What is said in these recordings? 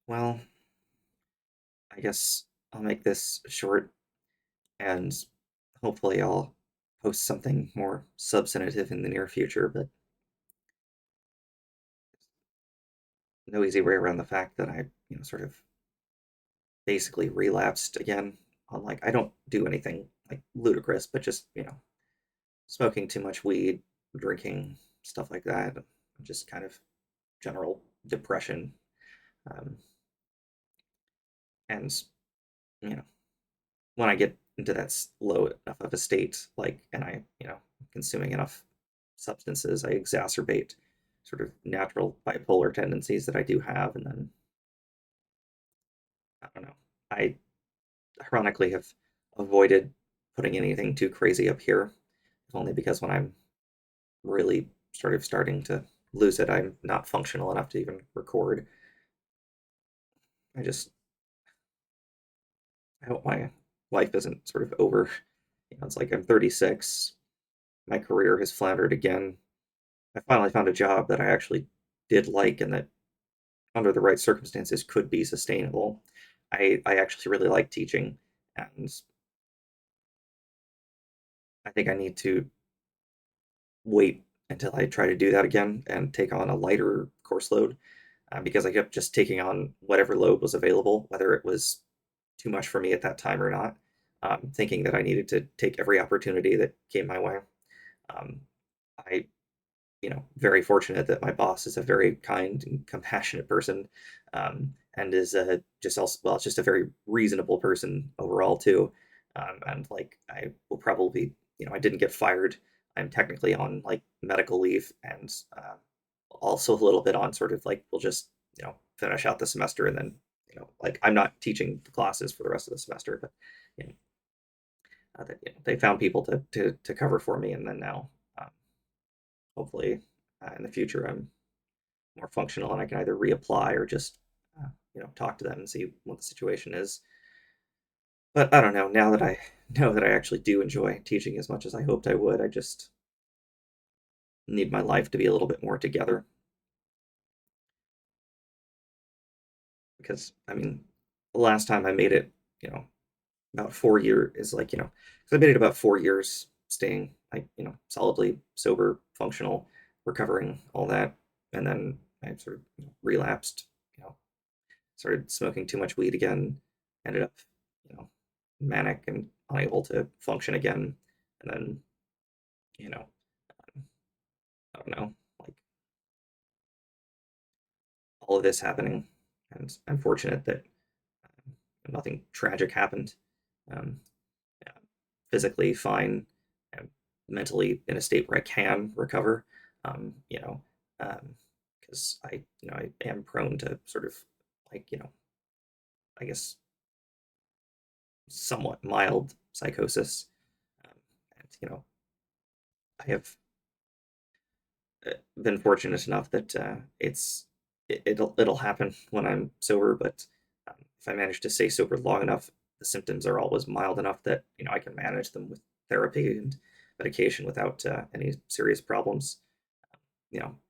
Well, I guess I'll make this short and hopefully I'll post something more substantive in the near future, but no easy way around the fact that I sort of basically relapsed again on I don't do anything like ludicrous, but just smoking too much weed, drinking, stuff like that, just kind of general depression. Um, and, you know, when I get into that low enough of a state, and I consuming enough substances, I exacerbate sort of natural bipolar tendencies that I do have. And then, I don't know, I ironically have avoided putting anything too crazy up here, only because when I'm really starting to lose it, I'm not functional enough to even record. I just, I hope my life isn't sort of over. It's like I'm 36. My career has floundered again. I finally found a job that I actually did like and that, under the right circumstances, could be sustainable. I actually really like teaching, and I think I need to wait until I try to do that again and take on a lighter course load because I kept just taking on whatever load was available, whether it was too much for me at that time or not, thinking that I needed to take every opportunity that came my way. Um, I very fortunate that my boss is a very kind and compassionate person, and is just also, well, just a very reasonable person overall too. And I will probably, I didn't get fired. I'm technically on medical leave, and also a little bit on sort of we'll just finish out the semester, and then I'm not teaching the classes for the rest of the semester, but you know, they found people to cover for me, and then now um, hopefully in the future I'm more functional and I can either reapply or just talk to them and see what the situation is. But I don't know. Now that I know that I actually do enjoy teaching as much as I hoped I would, I just need my life to be a little bit more together. Because I mean, the last time I made it, you know, about 4 years is because I made it about 4 years staying solidly sober, functional, recovering, all that, and then I sort of relapsed. You know, started smoking too much weed again, ended up, you know, manic and unable to function again. And then, you know, I don't know, like all of this happening. And I'm fortunate that nothing tragic happened. Um, yeah, physically fine and mentally in a state where I can recover. Um, you know, because I am prone to sort of like, you know, I guess somewhat mild psychosis. Um, and, I have been fortunate enough that it'll happen when I'm sober, but if I manage to stay sober long enough, the symptoms are always mild enough that I can manage them with therapy and medication without any serious problems.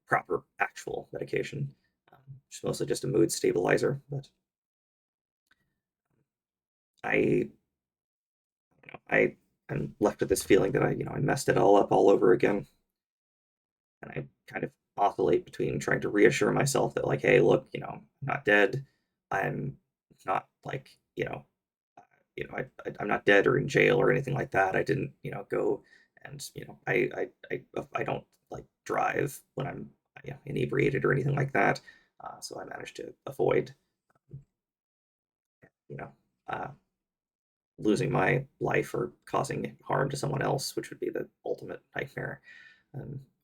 Proper actual medication, which is mostly just a mood stabilizer. But I, I am left with this feeling that I messed it all up all over again, and I kind of oscillate between trying to reassure myself that hey, look, I'm not dead. I'm not I'm not dead or in jail or anything like that. I didn't, go and I don't drive when I'm inebriated or anything like that. So I managed to avoid, you know, uh, losing my life or causing harm to someone else, which would be the ultimate nightmare.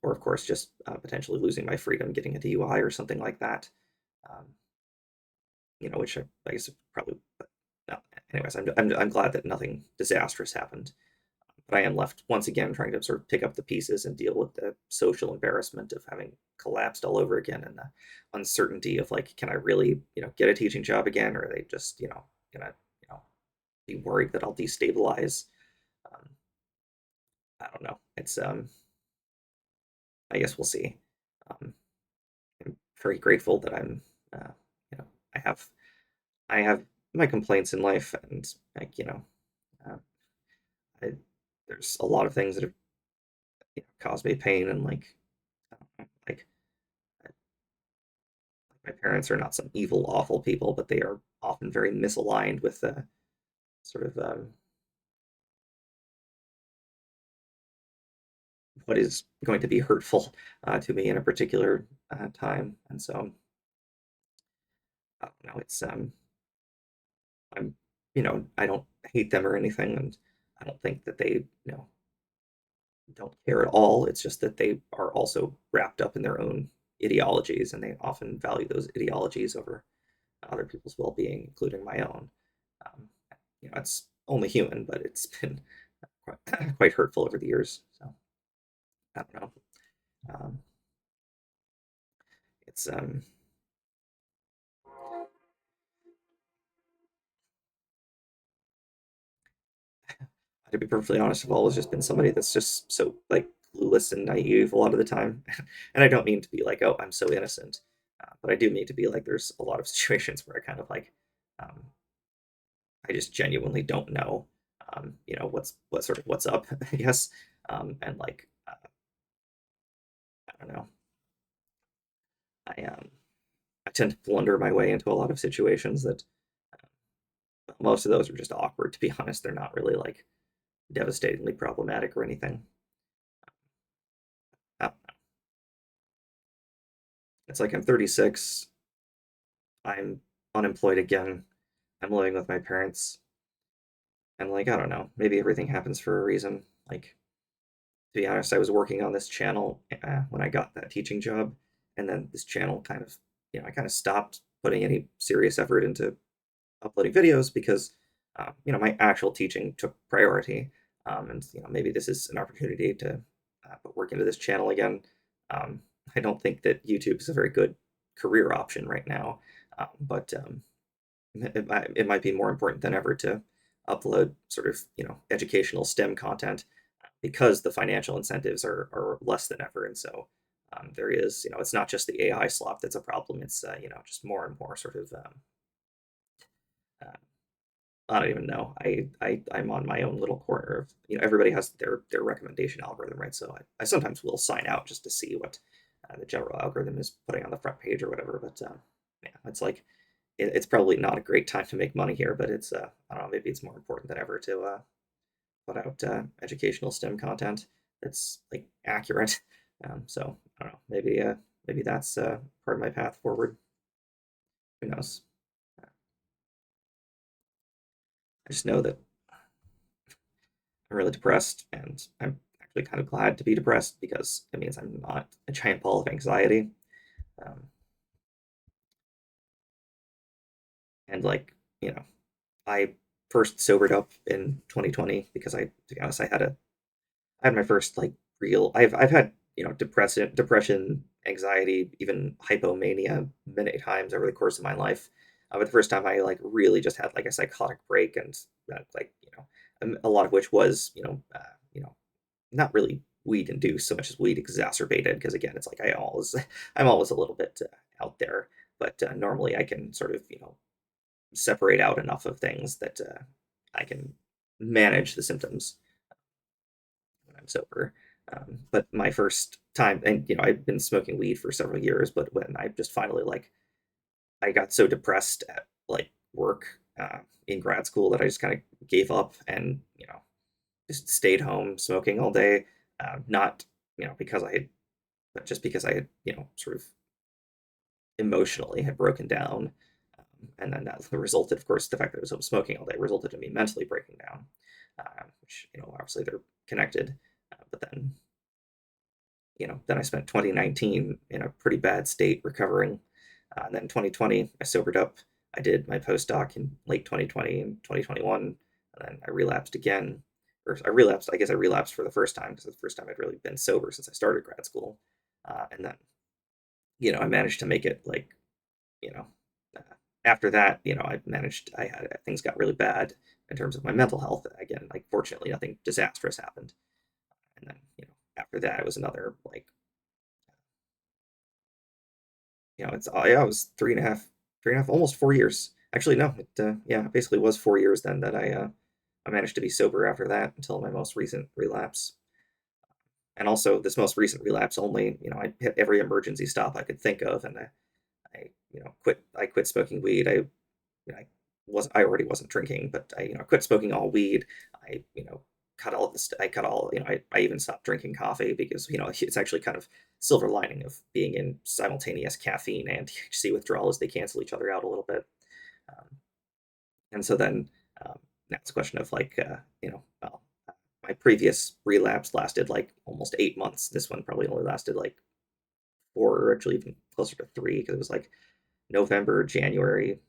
Or, of course, just potentially losing my freedom, getting a DUI or something like that. Um, which I guess probably. But no, anyways, I'm glad that nothing disastrous happened. But I am left once again trying to sort of pick up the pieces and deal with the social embarrassment of having collapsed all over again, and the uncertainty of can I really get a teaching job again, or are they just gonna be worried that I'll destabilize. Um, I don't know. It's I guess we'll see. Um, I'm very grateful that uh, I have I have my complaints in life, and like uh, I, there's a lot of things that have caused me pain, and like my parents are not some evil, awful people, but they are often very misaligned with sort of what is going to be hurtful to me in a particular time, and so I don't know. I'm I don't hate them or anything, and I don't think that they don't care at all. It's just that they are also wrapped up in their own ideologies, and they often value those ideologies over other people's well-being, including my own. Um, it's only human, but it's been quite hurtful over the years. So I don't know. Um, it's To be perfectly honest, I've always just been somebody that's just so like clueless and naive a lot of the time, and I don't mean to be like, oh, I'm so innocent, but I do mean to be like, there's a lot of situations where I kind of um, I just genuinely don't know, what's up, I guess, and I don't know, I tend to blunder my way into a lot of situations that most of those are just awkward. To be honest, they're not really like devastatingly problematic or anything. Uh, it's like I'm 36, I'm unemployed again, I'm living with my parents, and like I don't know, maybe everything happens for a reason. Like to be honest, I was working on this channel when I got that teaching job, and then this channel kind of, I kind of stopped putting any serious effort into uploading videos because, my actual teaching took priority, and maybe this is an opportunity to put work into this channel again. Um, I don't think that YouTube is a very good career option right now, but it might be more important than ever to upload sort of educational STEM content because the financial incentives are less than ever, and so there is it's not just the AI slop that's a problem. It's just more and more sort of uh, I don't even know. I'm on my own little corner of everybody has their recommendation algorithm, right? So I sometimes will sign out just to see what the general algorithm is putting on the front page or whatever. But yeah, it's like it's probably not a great time to make money here, but it's I don't know, maybe it's more important than ever to put out educational STEM content that's like accurate. So I don't know, maybe that's part of my path forward. Who knows? I just know that I'm really depressed, and I'm actually kind of glad to be depressed because it means I'm not a giant ball of anxiety. Um, and I first sobered up in 2020 because to be honest, I had my first like real. I've had depression, anxiety, even hypomania many times over the course of my life. But the first time I like really just had like a psychotic break, and a lot of which was not really weed induced so much as weed exacerbated. Because again, it's like I'm always a little bit out there, but normally I can sort of separate out enough of things that I can manage the symptoms when I'm sober. But my first time, and I've been smoking weed for several years, but when I just finally I got so depressed at like work in grad school that I just kind of gave up and just stayed home smoking all day. Not because I had, but just because I had sort of emotionally had broken down. And then that resulted, of course, the fact that I was home smoking all day resulted in me mentally breaking down, which obviously they're connected. But then then I spent 2019 in a pretty bad state recovering. And then 2020, I sobered up. I did my postdoc in late 2020 and 2021, and then I relapsed again. Or I relapsed, I guess I relapsed for the first time because the first time I'd really been sober since I started grad school. And then, I managed to make it you know, uh, after that, I had things got really bad in terms of my mental health. Again, like fortunately, nothing disastrous happened. And then, after that, it was another it's yeah, it was 3.5, almost 4 years Actually, no. Yeah, it basically was 4 years then that I managed to be sober after that until my most recent relapse. And also, this most recent relapse only, I hit every emergency stop I could think of, and quit. I quit smoking weed. I already wasn't drinking, but I quit smoking all weed. I cut all this. I cut all. I even stopped drinking coffee because it's actually kind of silver lining of being in simultaneous caffeine and THC withdrawal is they cancel each other out a little bit. Um, and so then now it's a question of like well, my previous relapse lasted like almost 8 months. This one probably only lasted like four, or actually even closer to three, because it was like November, January,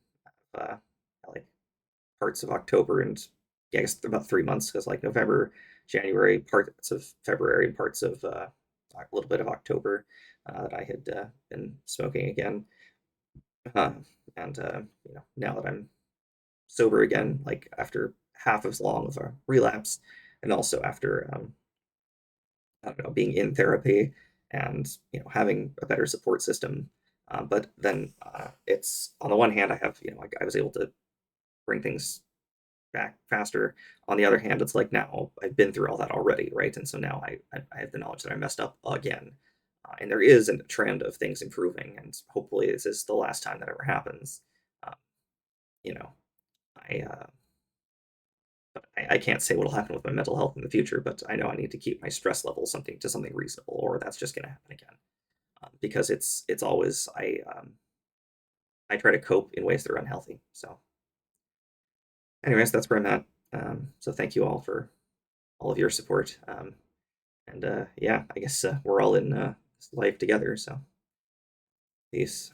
uh, like parts of October, and yeah, I guess about 3 months because like November, January, parts of February, and parts of a little bit of October that I had been smoking again. Uh, and now that I'm sober again, like after half as long of a relapse, and also after I don't know, being in therapy and having a better support system. But then it's on the one hand, I have like I was able to bring things back faster. On the other hand, it's like now I've been through all that already, right? And so now I have the knowledge that I messed up again. And there is a trend of things improving, and hopefully this is the last time that ever happens. Um, you know, I I can't say what'll happen with my mental health in the future, but I know I need to keep my stress level something reasonable, or that's just going to happen again. Because it's always I try to cope in ways that are unhealthy. So, anyways, that's where I'm at. So thank you all for all of your support. And yeah, I guess we're all in life together. So peace.